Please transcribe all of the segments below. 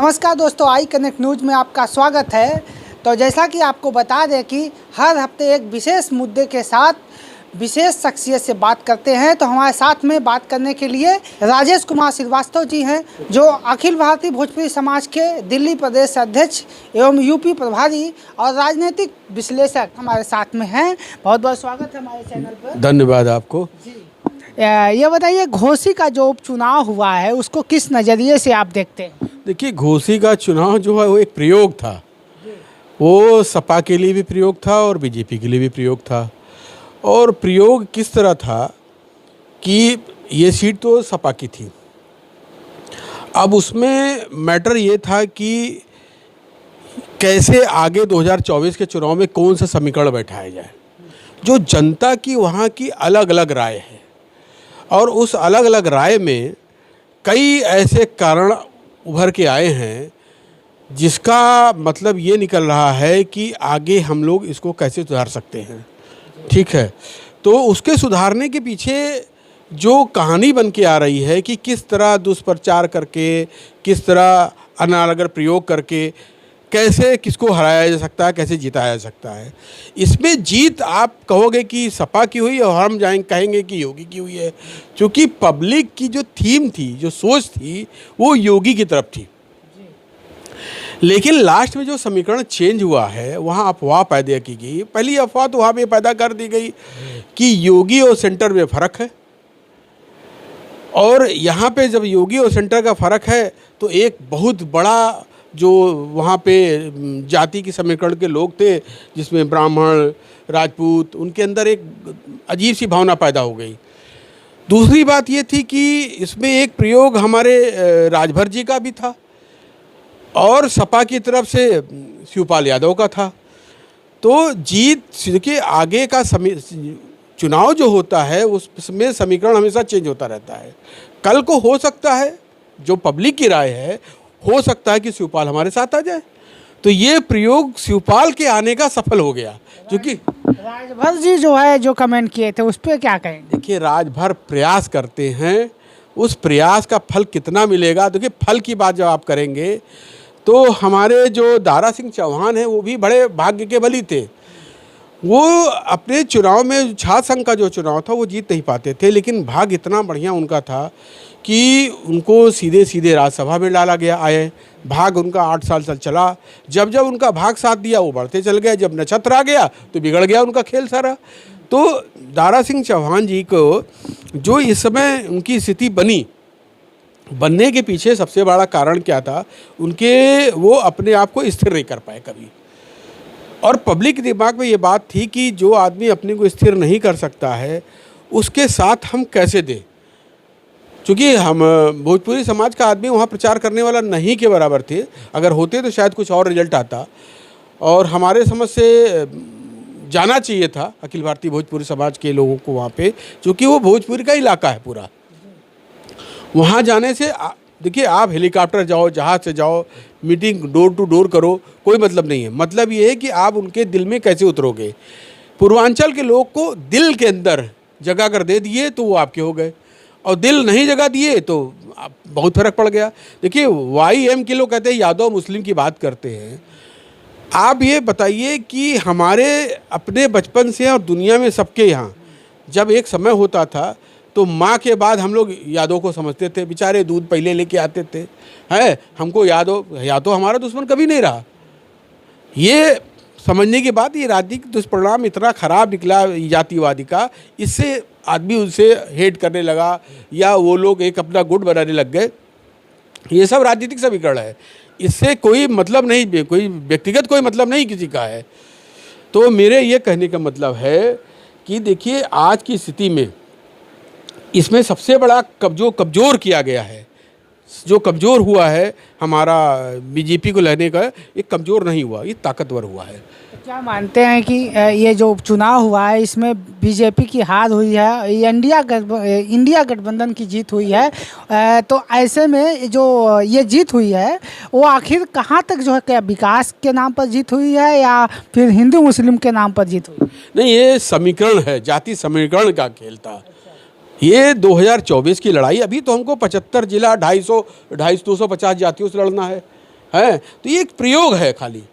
नमस्कार दोस्तों, I connect news में आपका स्वागत है। तो जैसा कि आपको बता दें कि हर हफ्ते एक विशेष मुद्दे के साथ विशेष शख्सियत से बात करते हैं। तो हमारे साथ में बात करने के लिए राजेश कुमार श्रीवास्तव जी हैं, जो अखिल भारतीय भोजपुरी समाज के दिल्ली प्रदेश अध्यक्ष एवं यूपी प्रभारी और राजनीतिक विश्लेषक हमारे साथ में हैं। बहुत बहुत स्वागत है हमारे चैनल पर। धन्यवाद आपको जी, ये बताइए, घोसी का जो उपचुनाव हुआ है उसको किस नज़रिए से आप देखते हैं? देखिए, घोसी का चुनाव जो है वो एक प्रयोग था। वो सपा के लिए भी प्रयोग था और बीजेपी के लिए भी प्रयोग था। और प्रयोग किस तरह था कि ये सीट तो सपा की थी। अब उसमें मैटर ये था कि कैसे आगे 2024 के चुनाव में कौन सा समीकरण बैठाया जाए। जो जनता की वहाँ की अलग अलग राय है और उस अलग अलग राय में कई ऐसे कारण उभर के आए हैं जिसका मतलब ये निकल रहा है कि आगे हम लोग इसको कैसे सुधार सकते हैं। ठीक है, तो उसके सुधारने के पीछे जो कहानी बन के आ रही है कि किस तरह दुष्प्रचार करके, किस तरह अनागर प्रयोग करके कैसे किसको हराया जा सकता है, कैसे जिताया जा सकता है। इसमें जीत आप कहोगे कि सपा की हुई और हम कहेंगे कि योगी की हुई है, क्योंकि पब्लिक की जो थीम थी, जो सोच थी, वो योगी की तरफ थी। लेकिन लास्ट में जो समीकरण चेंज हुआ है वहाँ अफवाह पैदा की गई। पहली अफवाह तो वहाँ पे पैदा कर दी गई कि योगी और सेंटर में फ़र्क है, और यहाँ पे जब योगी और सेंटर का फ़र्क है तो एक बहुत बड़ा जो वहाँ पे जाति की समीकरण के लोग थे, जिसमें ब्राह्मण, राजपूत, उनके अंदर एक अजीब सी भावना पैदा हो गई। दूसरी बात ये थी कि इसमें एक प्रयोग हमारे राजभर जी का भी था और सपा की तरफ से शिवपाल यादव का था। तो जीत के आगे का चुनाव जो होता है उसमें समीकरण हमेशा चेंज होता रहता है। कल को हो सकता है, जो पब्लिक की राय है, हो सकता है कि शिवपाल हमारे साथ आ जाए। तो ये प्रयोग शिवपाल के आने का सफल हो गया। क्योंकि राजभर जी जो है जो कमेंट किए थे उस पर क्या कहेंगे? देखिए, राजभर प्रयास करते हैं, उस प्रयास का फल कितना मिलेगा। देखिए, फल की बात जब आप करेंगे तो हमारे जो दारा सिंह चौहान हैं वो भी बड़े भाग्य के बली थे। वो अपने चुनाव में छात्र संघ का जो चुनाव था वो जीत नहीं पाते थे, लेकिन भाग्य इतना बढ़िया उनका था कि उनको सीधे सीधे राज्यसभा में डाला गया। आए भाग उनका 8 साल चला। जब जब उनका भाग साथ दिया वो बढ़ते चल गए, जब नक्षत्र आ गया तो बिगड़ गया उनका खेल सारा। तो दारा सिंह चौहान जी को जो इस समय उनकी स्थिति बनने के पीछे सबसे बड़ा कारण क्या था, वो अपने आप को स्थिर नहीं कर पाए कभी। और पब्लिक के दिमाग में ये बात थी कि जो आदमी अपने को स्थिर नहीं कर सकता है उसके साथ हम कैसे दें। क्योंकि हम भोजपुरी समाज का आदमी वहाँ प्रचार करने वाला नहीं के बराबर थे। अगर होते तो शायद कुछ और रिजल्ट आता, और हमारे समझ से जाना चाहिए था अखिल भारतीय भोजपुरी समाज के लोगों को वहाँ पे, क्योंकि वो भोजपुरी का इलाका है पूरा। वहाँ जाने से देखिए, आप हेलीकॉप्टर जाओ, जहाज़ से जाओ, मीटिंग डोर टू डोर करो, कोई मतलब नहीं है। मतलब ये है कि आप उनके दिल में कैसे उतरोगे। पूर्वांचल के लोग को दिल के अंदर जगह कर दे दिए तो वो आपके हो गए, और दिल नहीं जगह दिए तो बहुत फर्क पड़ गया। देखिए, YM के लोग कहते हैं यादव मुस्लिम की बात करते हैं। आप ये बताइए कि हमारे अपने बचपन से और दुनिया में सबके यहाँ जब एक समय होता था तो माँ के बाद हम लोग यादव को समझते थे। बेचारे दूध पहले लेके आते थे, है हमको यादव हमारा दुश्मन कभी नहीं रहा। ये समझने के बाद ये राजनीतिक दुष्परिणाम इतना खराब निकला जातिवादी का, इससे आदमी उनसे हेट करने लगा या वो लोग एक अपना गुट बनाने लग गए। ये सब राजनीतिक समीकरण है, इससे कोई मतलब नहीं, कोई व्यक्तिगत कोई मतलब नहीं किसी का है। तो मेरे ये कहने का मतलब है कि देखिए, आज की स्थिति में इसमें सबसे बड़ा कमज़ोर किया गया है, जो कमज़ोर हुआ है हमारा बीजेपी को लेने का, ये कमज़ोर नहीं हुआ, ये ताकतवर हुआ है। क्या मानते हैं कि ये जो चुनाव हुआ है इसमें बीजेपी की हार हुई है, इंडिया गठबंधन की जीत हुई है, तो ऐसे में जो ये जीत हुई है वो आखिर कहाँ तक जो है, क्या विकास के नाम पर जीत हुई है या फिर हिंदू मुस्लिम के नाम पर जीत हुई? नहीं, ये समीकरण है, जाति समीकरण का खेल था। ये 2024 की लड़ाई, अभी तो हमको 75 जिला 250 जातियों से लड़ना है। है। तो ये एक प्रयोग है खाली,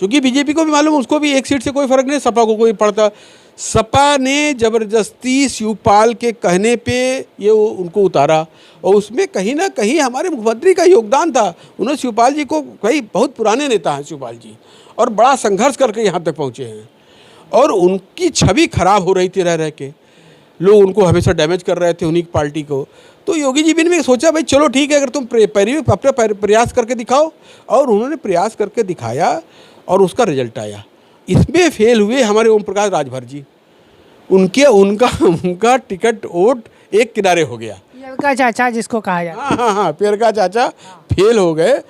क्योंकि बीजेपी को भी मालूम, उसको भी एक सीट से कोई फर्क नहीं, सपा को कोई पड़ता। सपा ने जबरदस्ती शिवपाल के कहने पे ये उनको उतारा, और उसमें कहीं ना कहीं हमारे मुख्यमंत्री का योगदान था। उन्होंने शिवपाल जी को, भाई बहुत पुराने नेता हैं शिवपाल जी, और बड़ा संघर्ष करके यहाँ तक पहुँचे हैं, और उनकी छवि खराब हो रही थी रह के, लोग उनको हमेशा डैमेज कर रहे थे उन्हीं की पार्टी को। तो योगी जी भी ने सोचा भाई चलो ठीक है, अगर तुम अपना प्रयास करके दिखाओ, और उन्होंने प्रयास करके दिखाया और उसका रिजल्ट आया। इसमें फेल हुए हमारे ओम प्रकाश राजभर जी, उनका टिकट वोट एक किनारे हो गया। पियर का चाचा जिसको कहा जाता है। हाँ, पियर का चाचा फेल हो गए।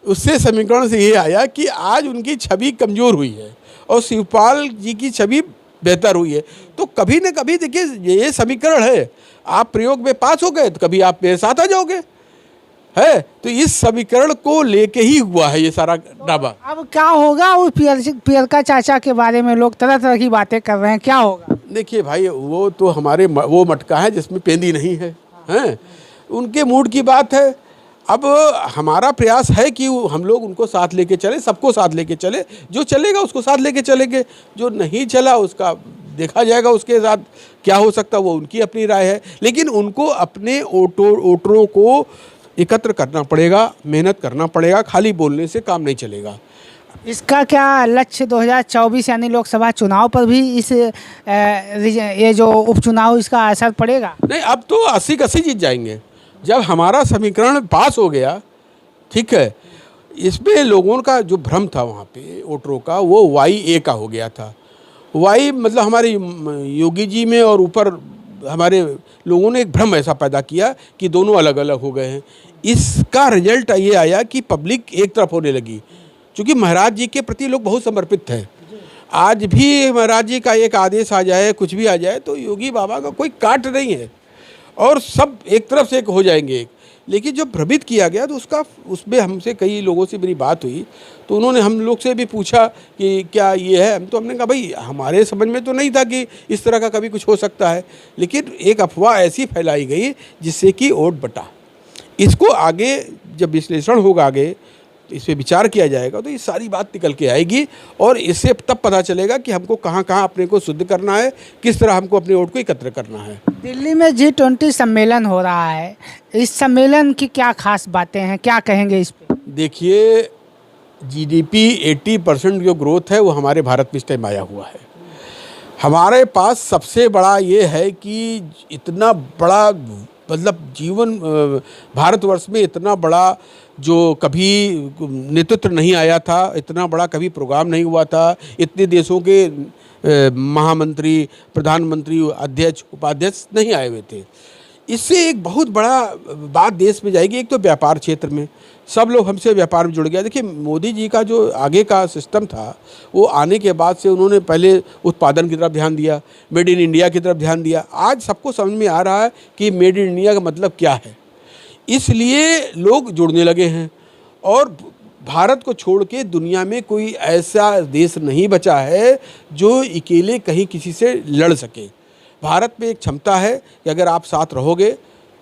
उससे समीकरण से ये आया कि आज उनकी छवि कमज़ोर हुई है और शिवपाल जी की छवि बेहतर हुई है। तो कभी न कभी देखिए, ये समीकरण है, आप प्रयोग में पास हो गए तो कभी आप मेरे साथ आ जाओगे, है। तो इस समीकरण को लेके ही हुआ है ये सारा ड्रामा। अब क्या होगा उस पियर का चाचा के बारे में लोग तरह तरह की बातें कर रहे हैं, क्या होगा? देखिए भाई, वो तो हमारे वो मटका है जिसमें पेंदी नहीं है, हैं। उनके मूड की बात है। अब हमारा प्रयास है कि हम लोग उनको साथ लेके चले, सबको साथ लेके चले। जो चलेगा उसको साथ लेके चलेंगे, जो नहीं चला उसका देखा जाएगा, उसके साथ क्या हो सकता वो उनकी अपनी राय है। लेकिन उनको अपने वोटरों को एकत्र करना पड़ेगा, मेहनत करना पड़ेगा, खाली बोलने से काम नहीं चलेगा। इसका क्या लक्ष्य 2024 यानी लोकसभा चुनाव पर भी ये जो उपचुनाव इसका असर पड़ेगा? नहीं, अब तो 80-80 जीत जाएंगे। जब हमारा समीकरण पास हो गया, ठीक है, इसमें लोगों का जो भ्रम था वहाँ पे वोटरों का, वो YA का हो गया था। Y मतलब हमारे योगी जी में, और ऊपर हमारे लोगों ने एक भ्रम ऐसा पैदा किया कि दोनों अलग अलग हो गए हैं। इसका रिजल्ट ये आया कि पब्लिक एक तरफ होने लगी, क्योंकि महाराज जी के प्रति लोग बहुत समर्पित हैं। आज भी महाराज जी का एक आदेश आ जाए, कुछ भी आ जाए, तो योगी बाबा का कोई काट नहीं है, और सब एक तरफ से एक हो जाएंगे। लेकिन जब भ्रमित किया गया तो उसमें हमसे कई लोगों से मेरी बात हुई, तो उन्होंने हम लोग से भी पूछा कि क्या ये है। तो हमने कहा भाई हमारे समझ में तो नहीं था कि इस तरह का कभी कुछ हो सकता है, लेकिन एक अफवाह ऐसी फैलाई गई जिससे कि वोट बटा। इसको आगे जब विश्लेषण होगा, आगे इस पर विचार किया जाएगा, तो ये सारी बात निकल के आएगी, और इससे तब पता चलेगा कि हमको कहाँ कहाँ अपने को शुद्ध करना है, किस तरह हमको अपने वोट को एकत्र करना है। दिल्ली में G20 सम्मेलन हो रहा है, इस सम्मेलन की क्या खास बातें हैं, क्या कहेंगे इस पे? देखिए, GDP 80% जो ग्रोथ है वो हमारे भारत में इस टाइम आया हुआ है। हमारे पास सबसे बड़ा ये है कि इतना बड़ा, मतलब जीवन भारतवर्ष में इतना बड़ा जो कभी नेतृत्व नहीं आया था, इतना बड़ा कभी प्रोग्राम नहीं हुआ था, इतने देशों के महामंत्री, प्रधानमंत्री, अध्यक्ष, उपाध्यक्ष नहीं आए हुए थे। इससे एक बहुत बड़ा बात देश में जाएगी। एक तो व्यापार क्षेत्र में सब लोग हमसे व्यापार में जुड़ गया। देखिए, मोदी जी का जो आगे का सिस्टम था, वो आने के बाद से उन्होंने पहले उत्पादन की तरफ ध्यान दिया, मेड इन इंडिया की तरफ ध्यान दिया। आज सबको समझ में आ रहा है कि मेड इन इंडिया का मतलब क्या है, इसलिए लोग जुड़ने लगे हैं। और भारत को छोड़ के दुनिया में कोई ऐसा देश नहीं बचा है जो अकेले कहीं किसी से लड़ सके। भारत में एक क्षमता है कि अगर आप साथ रहोगे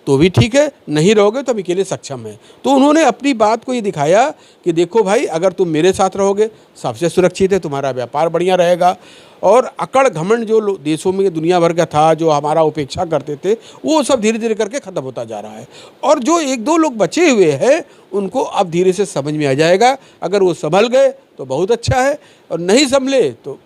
तो भी ठीक है, नहीं रहोगे तो हम अकेले सक्षम हैं। तो उन्होंने अपनी बात को ये दिखाया कि देखो भाई, अगर तुम मेरे साथ रहोगे सबसे सुरक्षित है, तुम्हारा व्यापार बढ़िया रहेगा। और अकड़ घमंड जो देशों में दुनिया भर का था, जो हमारा उपेक्षा करते थे, वो सब धीरे धीरे करके ख़त्म होता जा रहा है। और जो एक दो लोग बचे हुए हैं उनको अब धीरे से समझ में आ जाएगा। अगर वो संभल गए तो बहुत अच्छा है, और नहीं संभले तो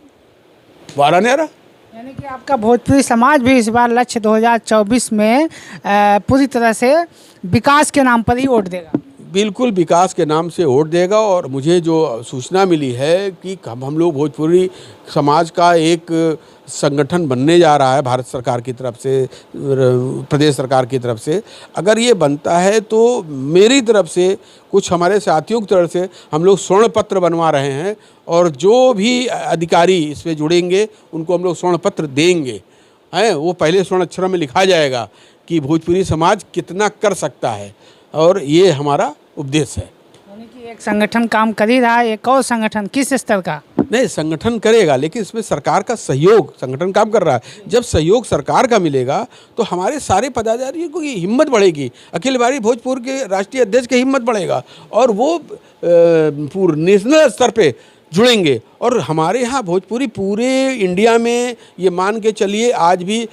वारा न्यारा। यानी कि आपका भोजपुरी समाज भी इस बार लक्ष्य 2024 में पूरी तरह से विकास के नाम पर ही वोट देगा? बिल्कुल विकास के नाम से वोट देगा। और मुझे जो सूचना मिली है कि हम लोग भोजपुरी समाज का एक संगठन बनने जा रहा है भारत सरकार की तरफ से, प्रदेश सरकार की तरफ से। अगर ये बनता है तो मेरी तरफ से, कुछ हमारे साथियों की तरफ से हम लोग स्वर्ण पत्र बनवा रहे हैं, और जो भी अधिकारी इसमें जुड़ेंगे उनको हम लोग स्वर्ण पत्र देंगे, हैं। वो पहले स्वर्ण अक्षरों में लिखा जाएगा कि भोजपुरी समाज कितना कर सकता है, और ये हमारा उपदेश है। यानी कि एक संगठन काम कर ही रहा है, एक और संगठन किस स्तर का? नहीं, संगठन करेगा लेकिन इसमें सरकार का सहयोग, संगठन काम कर रहा है, जब सहयोग सरकार का मिलेगा तो हमारे सारे पदाधिकारियों की हिम्मत बढ़ेगी, अखिल भारतीय भोजपुर के राष्ट्रीय अध्यक्ष की हिम्मत बढ़ेगा और वो पूरे नेशनल स्तर पे जुड़ेंगे। और हमारे यहाँ भोजपुरी पूरे इंडिया में ये मान के चलिए आज भी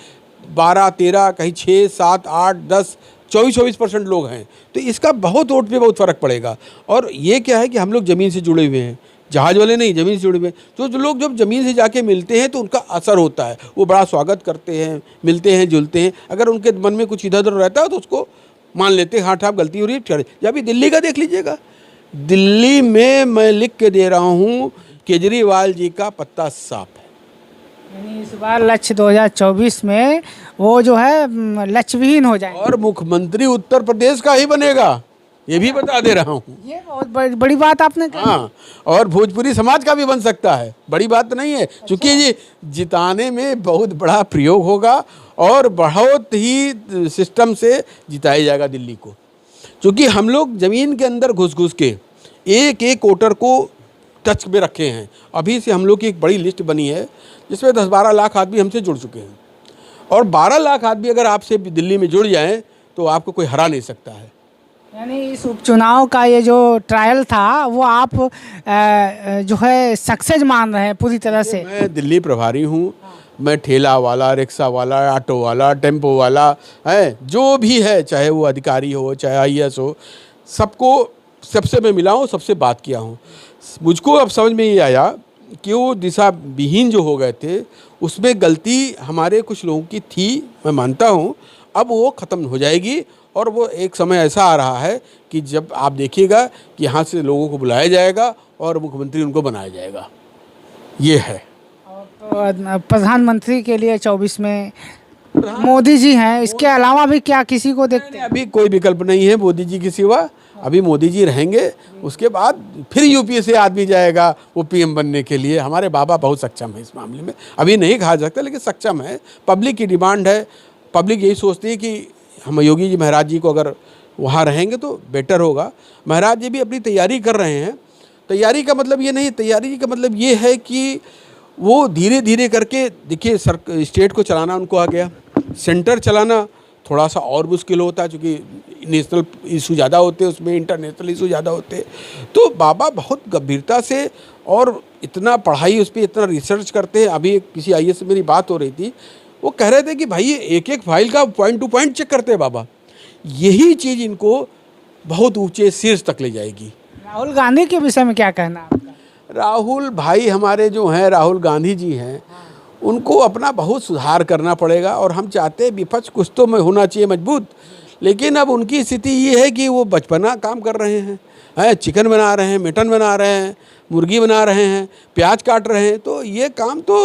12-13 कहीं 6-7-8-10 24% लोग हैं, तो इसका बहुत वोट पे बहुत फ़र्क पड़ेगा। और ये क्या है कि हम लोग ज़मीन से जुड़े हुए हैं, जहाज वाले नहीं, ज़मीन से जुड़े हुए हैं, तो जो लोग जब ज़मीन से जाके मिलते हैं तो उनका असर होता है, वो बड़ा स्वागत करते हैं, मिलते हैं जुलते हैं। अगर उनके मन में कुछ इधर उधर रहता है तो उसको मान लेते हैं, हाँ ठाप गलती हो रही है। जब भी दिल्ली का देख लीजिएगा, दिल्ली में मैं लिख के दे रहा हूँ केजरीवाल जी का पत्ता साफ है। यानी इस बार लक्ष्य 2024 में वो जो है लक्ष्यविहीन हो जाएगा और मुख्यमंत्री उत्तर प्रदेश का ही बनेगा, ये भी बता दे रहा हूँ। ये बहुत बड़ी बात आपने कही। हाँ, और भोजपुरी समाज का भी बन सकता है, बड़ी बात नहीं है, क्योंकि ये जिताने में बहुत बड़ा प्रयोग होगा और बहुत ही सिस्टम से जिताया जाएगा दिल्ली को। क्योंकि हम लोग ज़मीन के अंदर घुस घुस के एक एक वोटर को टच में रखे हैं। अभी से हम लोग की एक बड़ी लिस्ट बनी है जिसमें 10-12 लाख आदमी हमसे जुड़ चुके हैं, और 12 लाख आदमी अगर आपसे दिल्ली में जुड़ जाएं तो आपको कोई हरा नहीं सकता है। यानी इस उपचुनाव का ये जो ट्रायल था वो आप जो है सक्सेस मान रहे हैं पूरी तरह से? मैं दिल्ली प्रभारी हूँ, मैं ठेला वाला, रिक्शा वाला, ऑटो वाला, टेम्पो वाला है, जो भी है, चाहे वो अधिकारी हो चाहे IAS हो, सबको सबसे मैं मिला हूँ, सबसे बात किया हूँ। मुझको अब समझ में ये आया कि वो दिशा विहीन जो हो गए थे उसमें गलती हमारे कुछ लोगों की थी, मैं मानता हूँ। अब वो ख़त्म हो जाएगी और वो एक समय ऐसा आ रहा है कि जब आप देखिएगा कि यहाँ से लोगों को बुलाया जाएगा और मुख्यमंत्री उनको बनाया जाएगा, ये है। तो प्रधानमंत्री के लिए 24 में मोदी जी हैं, इसके अलावा भी क्या किसी को देखते हैं? अभी कोई विकल्प नहीं है मोदी जी के सिवा, अभी मोदी जी रहेंगे, उसके बाद फिर यूपी से आदमी जाएगा वो PM बनने के लिए। हमारे बाबा बहुत सक्षम है इस मामले में, अभी नहीं कहा जा सकता लेकिन सक्षम है। पब्लिक की डिमांड है, पब्लिक यही सोचती है कि हम योगी जी महाराज जी को अगर वहाँ रहेंगे तो बेटर होगा। महाराज जी भी अपनी तैयारी कर रहे हैं। तैयारी का मतलब ये नहीं, तैयारी का मतलब ये है कि वो धीरे धीरे करके, देखिए स्टेट को चलाना उनको आ गया, सेंटर चलाना थोड़ा सा और मुश्किल होता है क्योंकि नेशनल इशू ज़्यादा होते हैं, उसमें इंटरनेशनल इशू ज़्यादा होते हैं। तो बाबा बहुत गंभीरता से और इतना पढ़ाई उस पर इतना रिसर्च करते हैं। अभी किसी IAS से मेरी बात हो रही थी, वो कह रहे थे कि भाई एक एक फाइल का पॉइंट टू पॉइंट चेक करते हैं बाबा। यही चीज़ इनको बहुत ऊंचे शीर्ष तक ले जाएगी। राहुल गांधी के विषय में क्या कहना है आपका? राहुल भाई हमारे जो हैं, राहुल गांधी जी हैं, उनको अपना बहुत सुधार करना पड़ेगा। और हम चाहते हैं विपक्ष कुछ तो में होना चाहिए मजबूत, लेकिन अब उनकी स्थिति ये है कि वो बचपना काम कर रहे हैं, चिकन बना रहे हैं, मटन बना रहे हैं, मुर्गी बना रहे हैं, प्याज काट रहे हैं। तो ये काम तो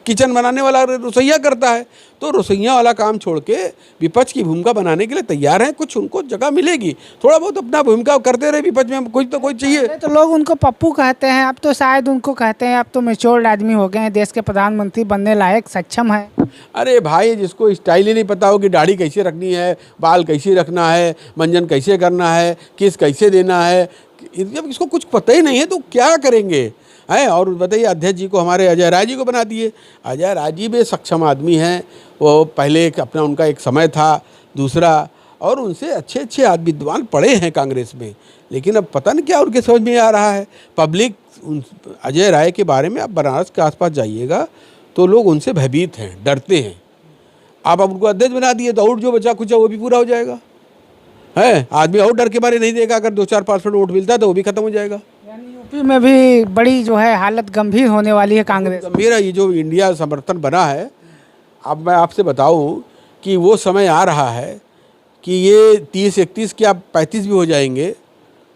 किचन बनाने वाला रसोइया करता है, तो रसोइया वाला काम छोड़ के विपक्ष की भूमिका बनाने के लिए तैयार हैं। कुछ उनको जगह मिलेगी, थोड़ा बहुत अपना भूमिका करते रहे विपक्ष में, कुछ तो कोई चाहिए। तो लोग उनको पप्पू कहते हैं, अब तो शायद उनको कहते हैं अब तो मैच्योर्ड आदमी हो गए हैं, देश के प्रधानमंत्री बनने लायक सक्षम है। अरे भाई, जिसको स्टाइल ही नहीं पता हो कि दाढ़ी कैसे रखनी है, बाल कैसे रखना है, मंजन कैसे करना है, किस कैसे देना है, जब इसको कुछ पता ही नहीं है तो क्या करेंगे हैं। और बताइए, अध्यक्ष जी को हमारे अजय राय जी को बना दिए। अजय राय जी भी सक्षम आदमी हैं, वो पहले अपना उनका एक समय था दूसरा, और उनसे अच्छे अच्छे आदमी विद्वान पढ़े हैं कांग्रेस में, लेकिन अब पता नहीं क्या उनके समझ में आ रहा है। पब्लिक अजय राय के बारे में आप बनारस के आसपास जाइएगा तो लोग उनसे भयभीत हैं, डरते हैं। आप अब उनको अध्यक्ष बना दिए तो और जो बचा कुछ वो भी पूरा हो जाएगा है। आदमी और डर के बारे नहीं देगा, अगर 2-4% वोट मिलता है तो वो भी खत्म हो जाएगा। यानी यूपी में भी बड़ी जो है हालत गंभीर होने वाली है कांग्रेस। मेरा ये जो इंडिया समर्थन बना है, अब मैं आपसे बताऊं कि वो समय आ रहा है कि ये 30-31 क्या 35 भी हो जाएंगे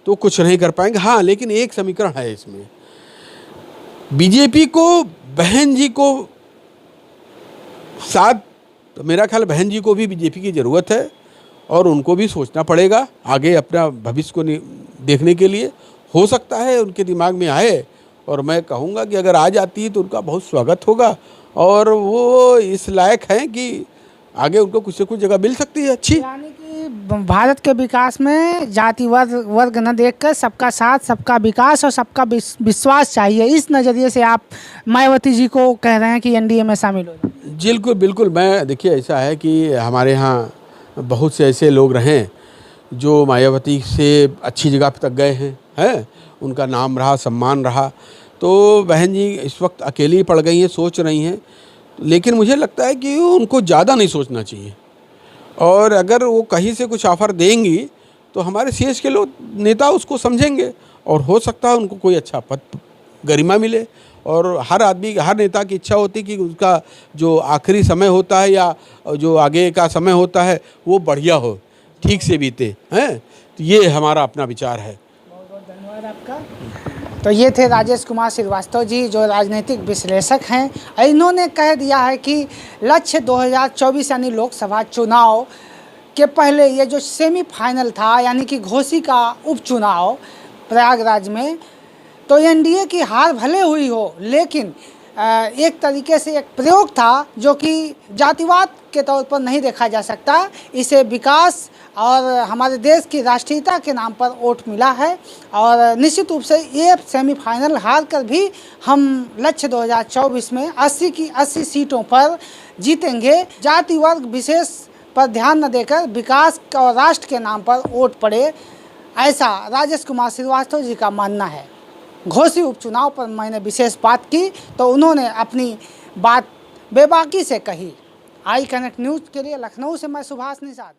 तो कुछ नहीं कर पाएंगे। हाँ, लेकिन एक समीकरण है इसमें, बीजेपी को बहन जी को साथ, तो मेरा ख्याल बहन जी को भी बीजेपी की ज़रूरत है और उनको भी सोचना पड़ेगा आगे अपना भविष्य को देखने के लिए। हो सकता है उनके दिमाग में आए, और मैं कहूँगा कि अगर आ जाती है तो उनका बहुत स्वागत होगा, और वो इस लायक हैं कि आगे उनको कुछ से कुछ जगह मिल सकती है अच्छी। यानी कि भारत के विकास में जाति वर्ग न देखकर सबका साथ, सबका विकास और सबका विश्वास चाहिए। इस नज़रिए से आप मायावती जी को कह रहे हैं कि एनडीए में शामिल हो जाए। बिल्कुल बिल्कुल। मैं देखिए ऐसा है कि हमारे यहाँ बहुत से ऐसे लोग रहें जो मायावती से अच्छी जगह तक गए हैं, उनका नाम रहा, सम्मान रहा। तो बहन जी इस वक्त अकेली पड़ गई हैं, सोच रही हैं, लेकिन मुझे लगता है कि उनको ज़्यादा नहीं सोचना चाहिए। और अगर वो कहीं से कुछ ऑफ़र देंगी तो हमारे सीएस के लोग नेता उसको समझेंगे और हो सकता है उनको कोई अच्छा पद, गरिमा मिले। और हर आदमी, हर नेता की इच्छा होती है कि उसका जो आखिरी समय होता है या जो आगे का समय होता है वो बढ़िया हो, ठीक से बीते हैं। तो ये हमारा अपना विचार है। बहुत बहुत धन्यवाद आपका। तो ये थे राजेश कुमार श्रीवास्तव जी, जो राजनीतिक विश्लेषक हैं। इन्होंने कह दिया है कि लक्ष्य 2024 यानी लोकसभा चुनाव के पहले ये जो सेमीफाइनल था, यानी कि घोसी का उपचुनाव प्रयागराज में, तो एनडीए की हार भले हुई हो, लेकिन एक तरीके से एक प्रयोग था जो कि जातिवाद के तौर पर नहीं देखा जा सकता। इसे विकास और हमारे देश की राष्ट्रीयता के नाम पर वोट मिला है। और निश्चित रूप से ये सेमीफाइनल हार कर भी हम लक्ष्य 2024 में 80 की 80 सीटों पर जीतेंगे। जाति वर्ग विशेष पर ध्यान न देकर विकास और राष्ट्र के नाम पर वोट पड़े, ऐसा राजेश कुमार श्रीवास्तव जी का मानना है। घोसी उपचुनाव पर मैंने विशेष बात की तो उन्होंने अपनी बात बेबाकी से कही। आई कनेक्ट न्यूज़ के लिए लखनऊ से मैं सुभाष निषाद।